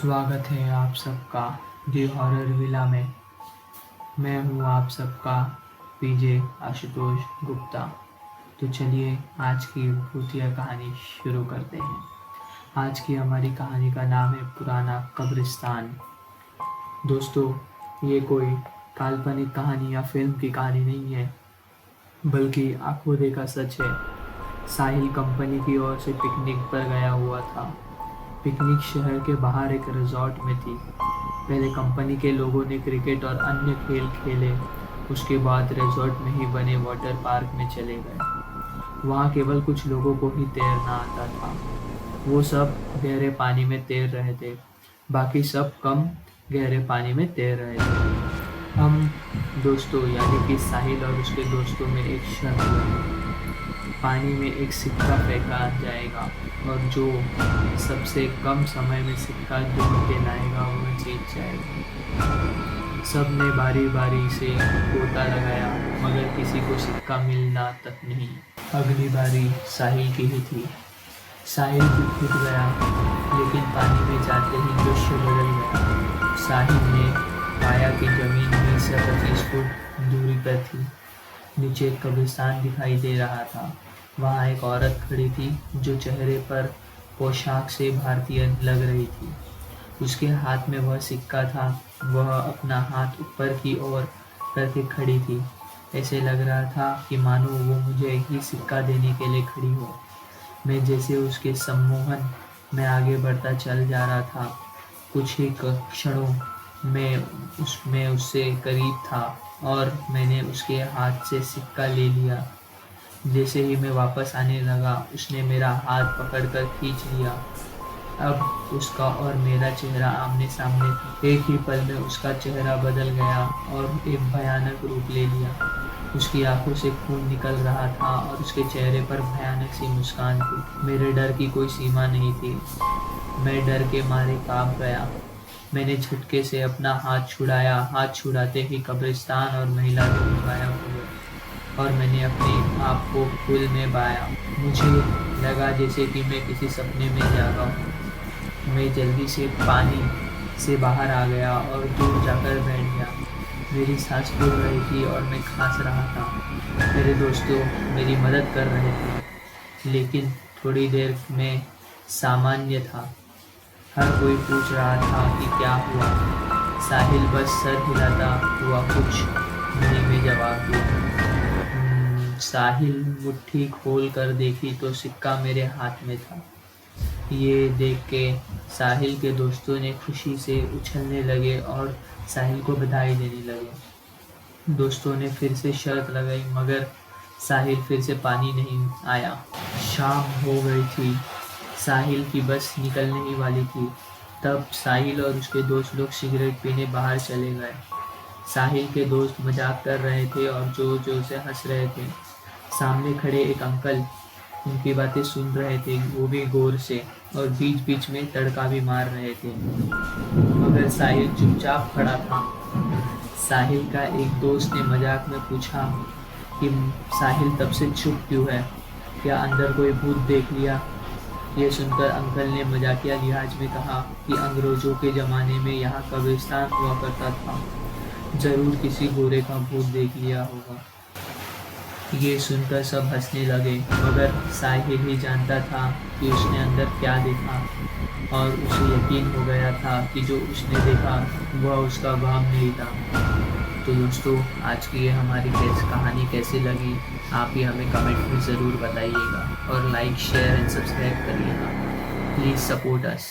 स्वागत है आप सबका दी हॉरर विला में। मैं हूँ आप सबका पीजे आशुतोष गुप्ता। तो चलिए आज की भूतिया कहानी शुरू करते हैं। आज की हमारी कहानी का नाम है पुराना कब्रिस्तान। दोस्तों, ये कोई काल्पनिक कहानी या फिल्म की कहानी नहीं है, बल्कि आंखों देखा सच है। साहिल कंपनी की ओर से पिकनिक पर गया हुआ था। पिकनिक शहर के बाहर एक रिजॉर्ट में थी। पहले कंपनी के लोगों ने क्रिकेट और अन्य खेल खेले। उसके बाद रिजॉर्ट में ही बने वाटर पार्क में चले गए। वहाँ केवल कुछ लोगों को ही तैरना आता था। वो सब गहरे पानी में तैर रहे थे, बाकी सब कम गहरे पानी में तैर रहे थे। हम दोस्तों यानी कि साहिल और उसके दोस्तों में एक शर्त हुई। पानी में एक सिक्का फेंका जाएगा और जो सबसे कम समय में सिक्का ढूंढ के लाएगा वो जीत जाएगा। सब ने बारी बारी से गोता लगाया, मगर किसी को सिक्का मिलना तक नहीं। अगली बारी साहिल की ही थी। साहिल भी फूट गया, लेकिन पानी में जाते ही दृश्य बदल गया। साहिल ने पाया कि जमीन 20 से 25 फुट दूरी पर थी। नीचे एक कब्रिस्तान दिखाई दे रहा था। वहाँ एक औरत खड़ी थी जो चेहरे पर पोशाक से भारतीय लग रही थी। उसके हाथ में वह सिक्का था। वह अपना हाथ ऊपर की ओर करके खड़ी थी। ऐसे लग रहा था कि मानो वो मुझे ही सिक्का देने के लिए खड़ी हो। मैं जैसे उसके सम्मोहन में आगे बढ़ता चल जा रहा था। कुछ ही क्षणों में उससे करीब था और मैंने उसके हाथ से सिक्का ले लिया। जैसे ही मैं वापस आने लगा, उसने मेरा हाथ पकड़कर खींच लिया। अब उसका और मेरा चेहरा आमने सामने था। एक ही पल में उसका चेहरा बदल गया और एक भयानक रूप ले लिया। उसकी आंखों से खून निकल रहा था और उसके चेहरे पर भयानक सी मुस्कान थी। मेरे डर की कोई सीमा नहीं थी। मैं डर के मारे कांप गया। मैंने झटके से अपना हाथ छुड़ाया। हाथ छुड़ाते ही कब्रिस्तान और महिला दोनों गायब हो गए और मैंने अपने आप को पुल में पाया। मुझे लगा जैसे कि मैं किसी सपने में जागा हूँ। मैं जल्दी से पानी से बाहर आ गया और दूर जाकर बैठ गया। मेरी सांस फूल रही थी और मैं खांस रहा था। मेरे दोस्तों मेरी मदद कर रहे थे, लेकिन थोड़ी देर में सामान्य था। हर कोई पूछ रहा था कि क्या हुआ। साहिल बस सर हिलाता हुआ कुछ नहीं में जवाब दिया। साहिल मुट्ठी खोल कर देखी तो सिक्का मेरे हाथ में था। ये देख के साहिल के दोस्तों ने खुशी से उछलने लगे और साहिल को बधाई देने लगे। दोस्तों ने फिर से शर्त लगाई, मगर साहिल फिर से पानी नहीं आया। शाम हो गई थी। साहिल की बस निकलने ही वाली थी। तब साहिल और उसके दोस्त लोग सिगरेट पीने बाहर चले गए। साहिल के दोस्त मजाक कर रहे थे और जोर जोर से हंस रहे थे। सामने खड़े एक अंकल उनकी बातें सुन रहे थे, वो भी गौर से, और बीच बीच में तड़का भी मार रहे थे, मगर साहिल चुपचाप खड़ा था। साहिल का एक दोस्त ने मजाक में पूछा कि साहिल तब से चुप क्यों है, क्या अंदर कोई भूत देख लिया? ये सुनकर अंकल ने मजाकिया लिहाज में कहा कि अंग्रेजों के ज़माने में यहाँ कब्रिस्तान हुआ करता था, ज़रूर किसी गोरे का भूत देख लिया होगा। ये सुनकर सब हंसने लगे, मगर साहिल ही जानता था कि उसने अंदर क्या देखा, और उसे यकीन हो गया था कि जो उसने देखा वह उसका वहम नहीं था। तो दोस्तों, आज की ये हमारी कहानी कैसी लगी आप ही हमें कमेंट में ज़रूर बताइएगा और लाइक शेयर एंड सब्सक्राइब करिएगा। Please support us.